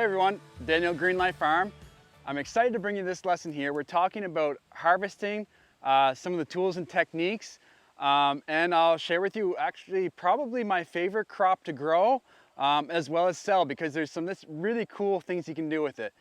everyone, Daniel Greenlight Farm. I'm excited to bring you this lesson here. We're talking about harvesting, some of the tools and techniques, and I'll share with you actually probably my favorite crop to grow as well as sell, because there's some really cool things you can do with it.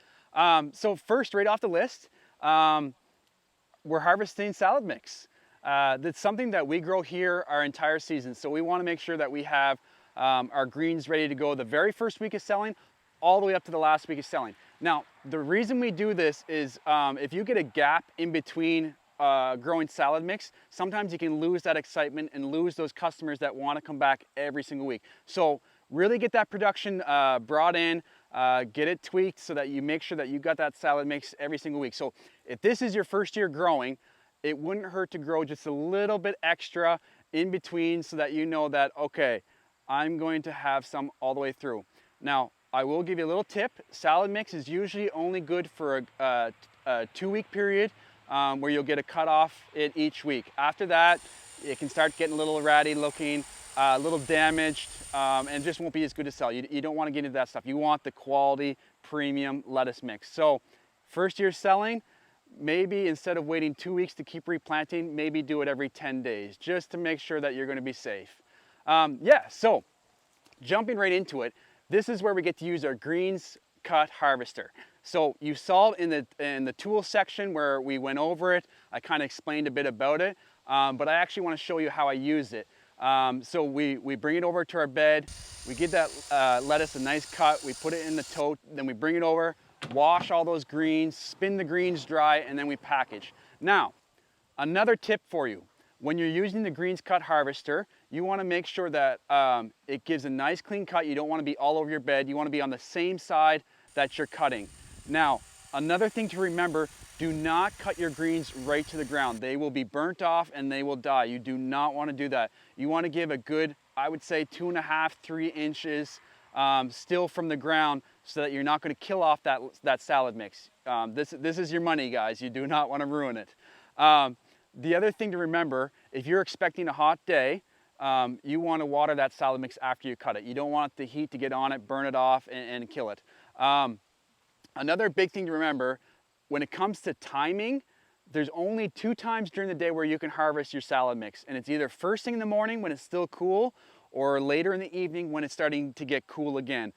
So first, right off the list, we're harvesting salad mix. That's something that we grow here our entire season. So we want to make sure that we have our greens ready to go the very first week of selling, all the way up to the last week of selling. Now, the reason we do this is if you get a gap in between growing salad mix, sometimes you can lose that excitement and lose those customers that want to come back every single week. So really get that production brought in, get it tweaked so that you make sure that you got that salad mix every single week. So if this is your first year growing, it wouldn't hurt to grow just a little bit extra in between so that you know that, okay, I'm going to have some all the way through. Now, I will give you a little tip. Salad mix is usually only good for a 2-week period where you'll get a cut off it each week. After that, it can start getting a little ratty looking, a little damaged, and just won't be as good to sell. You don't want to get into that stuff. You want the quality premium lettuce mix. So first year selling, maybe instead of waiting 2 weeks to keep replanting, maybe do it every 10 days just to make sure that you're going to be safe. So jumping right into it, this is where we get to use our greens cut harvester. So you saw in the tool section where we went over it, I kind of explained a bit about it, but I actually want to show you how I use it. So we bring it over to our bed, we give that lettuce a nice cut, we put it in the tote, then we bring it over, wash all those greens, spin the greens dry, and then we package. Now, another tip for you. When you're using the greens cut harvester, you want to make sure that it gives a nice clean cut. You don't want to be all over your bed. You want to be on the same side that you're cutting. Now, another thing to remember, do not cut your greens right to the ground. They will be burnt off and they will die. You do not want to do that. You want to give a good, I would say 2.5, 3 inches still from the ground so that you're not going to kill off that salad mix. This is your money, guys. You do not want to ruin it. The other thing to remember, if you're expecting a hot day, you want to water that salad mix after you cut it. You don't want the heat to get on it, burn it off, and kill it. Another big thing to remember, when it comes to timing, there's only 2 times during the day where you can harvest your salad mix. And it's either first thing in the morning when it's still cool, or later in the evening when it's starting to get cool again.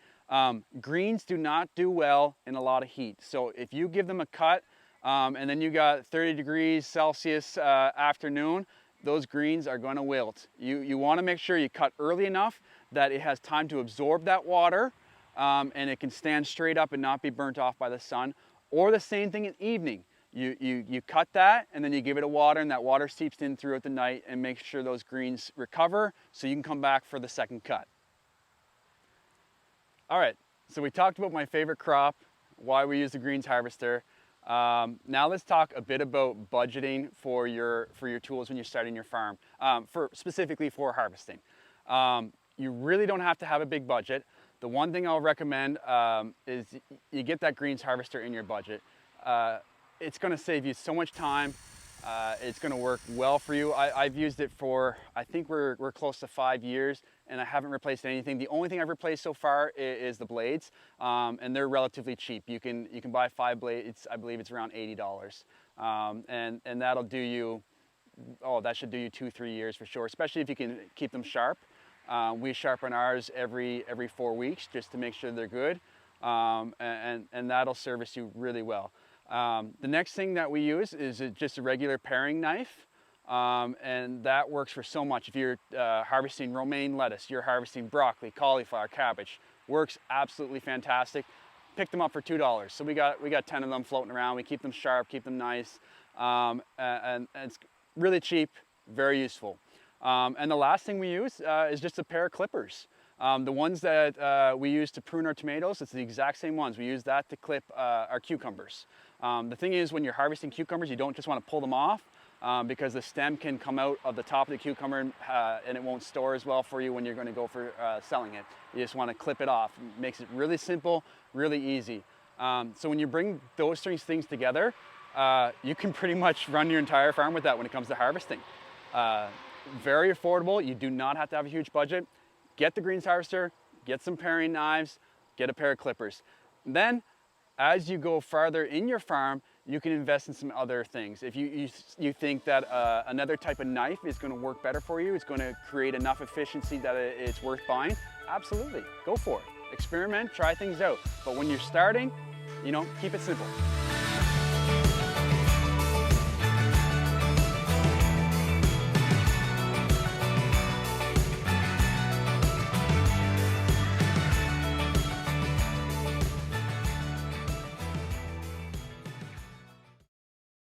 Greens do not do well in a lot of heat. So if you give them a cut, and then you got 30 degrees Celsius afternoon, those greens are going to wilt. You want to make sure you cut early enough that it has time to absorb that water and it can stand straight up and not be burnt off by the sun. Or the same thing in the evening. You cut that and then you give it a water, and that water seeps in throughout the night and make sure those greens recover so you can come back for the second cut. All right, so we talked about my favorite crop, why we use the greens harvester. Now let's talk a bit about budgeting for your tools when you're starting your farm, specifically for harvesting. You really don't have to have a big budget. The one thing I'll recommend is you get that greens harvester in your budget. It's going to save you so much time. It's going to work well for you. I've used it for, I think we're close to 5 years, and I haven't replaced anything. The only thing I've replaced so far is the blades, and they're relatively cheap. You can buy 5 blades. I believe it's around $80, and that'll do you. Oh, that should do you 2-3 years for sure. Especially if you can keep them sharp. We sharpen ours every 4 weeks just to make sure they're good, and that'll service you really well. The next thing that we use is just a regular paring knife, and that works for so much. If you're harvesting romaine lettuce, you're harvesting broccoli, cauliflower, cabbage, works absolutely fantastic. Pick them up for $2. So we got 10 of them floating around. We keep them sharp, keep them nice, and it's really cheap, very useful. And the last thing we use is just a pair of clippers. The ones that we use to prune our tomatoes, it's the exact same ones. We use that to clip our cucumbers. The thing is, when you're harvesting cucumbers, you don't just want to pull them off because the stem can come out of the top of the cucumber and it won't store as well for you when you're going to go for selling it. You just want to clip it off. It makes it really simple, really easy. So when you bring those 3 things together, you can pretty much run your entire farm with that when it comes to harvesting. Very affordable. You do not have to have a huge budget. Get the greens harvester, get some paring knives, get a pair of clippers. Then, as you go farther in your farm, you can invest in some other things. If you think that another type of knife is going to work better for you, it's going to create enough efficiency that it's worth buying, absolutely, go for it. Experiment, try things out. But when you're starting, you know, keep it simple.